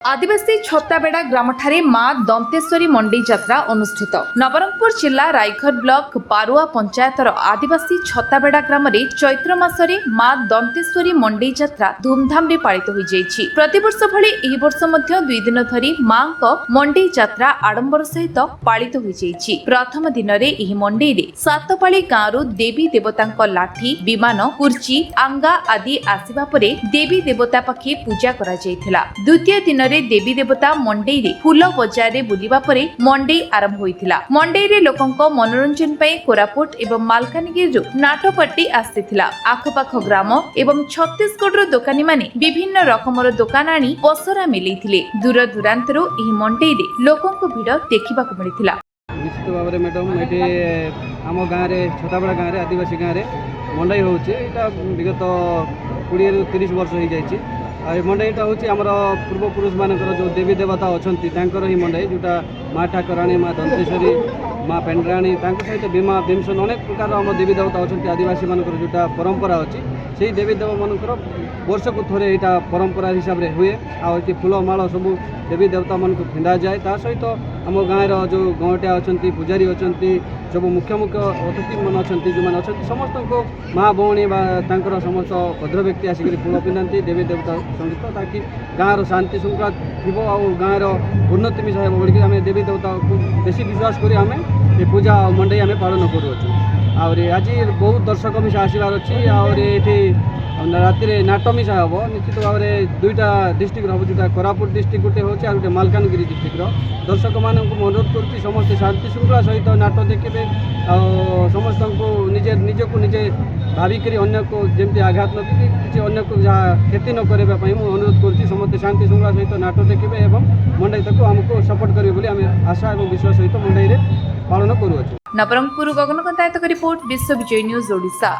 आदिवासी छत्ताबेड़ा ग्रामठारे मां दंतेश्वरी मंडी यात्रा अनुष्ठित। नवरंगपुर जिला रायघर ब्लॉक पारुआ पंचायतर आदिवासी छत्ताबेड़ा ग्राम रे चैत्र मासरे मां दंतेश्वरी मंडी यात्रा धूमधाम रे पालित होई जायछि। प्रतिवर्ष भली एही वर्ष मध्य 2 दिन धरी मां को मंडी यात्रा आडंबर सहित पालित होई जायछि। प्रथम दिन रे एही मंडी रे सातपाली गांव देवी देवतांक लाठी विमान कुर्ची आंगा आदि आसीबा परे देवी देवता पाखे पूजा करा जायथिला। द्वितीय दिन देवी देवता मंडई रे फूल बजार रे बुलिबा परे मंडई आरंभ होइथिला। मंडई रे लोकंक मनोरंजन पई कोरापुट एवं मालकानगिरी नाटपाटी आस्थिथिला। आखपाख ग्राम एवं छत्तीसगढ़ रो दोकानी माने विभिन्न रकमर दोकान आनी पसरा मिलैथिले। दूर दूरांतरो एही मंडई रे लोकंक भिड़ देखिबाकू मिलिथिला। निश्चित भाव में मैडम ये आम गाँव में छत्ताबेड़ा गाँव में आदिवासी गाँव में मंडई होता विगत 20 ରୁ 30 वर्ष हो जाए। मंडईटा हूँ आमर पूर्वपुरुष मान जो देवी देवता अच्छा ही मंडई जोटा माँ ठाकुराणी माँ दंतेश्वरी माँ पेंड्राणी सहित बीमा भीमसन अनेक प्रकार आम देवी देवता अच्छा आदिवासी मान जोटा परंपरा अच्छी से देवी देव मानकर वर्ष को थोड़े यहाँ परंपरा हिसाब से हुए आती फूलमाल सब देवी देवता मान को फिंदा जाए। ता सहित आम गाँव जो गौटिया अच्छा पूजारी अच्छा सब मुख्य मुख्य अतिथि मान अच्छा जो मैंने अच्छा समस्त को माँ भौणी समस्त भद्र व्यक्ति आसिक फूल पिंधाती देवी देवता सहित ताकि गाँव शांति श्रृंखला थी गाँव उन्नति भी सहब बोलिक आम देवी देवता को बेसी विश्वास कर आम ये पूजा मंडई आम पालन करुँ। आज बहुत दर्शक भी आसबार अच्छी ये राति नाट मिसा हम निश्चित भाव में 2टा डिस्ट्रिक्ट हम जो कोरापुट डिस्ट्रिक्ट गोटे हो गोटे मालकानगिरी डिस्ट्रिक्ट दर्शक मान अनुरोध कर समस्त शांति श्रृंखला सहित नाट देखिए समस्त को निजे निजक निजे भाविक अन्य को जमी आघात न कि अन्य को जहाँ क्षति न करने अनुरोध कर समस्त शांति श्रृंखला सहित नाट देखिए और मंडई तक आमको सपोर्ट करेंगे आशा और विश्वास सहित मंडई पालन करुँ। नवरंगपुर गगनकांत रिपोर्ट विश्व विजय न्यूज ओडिशा।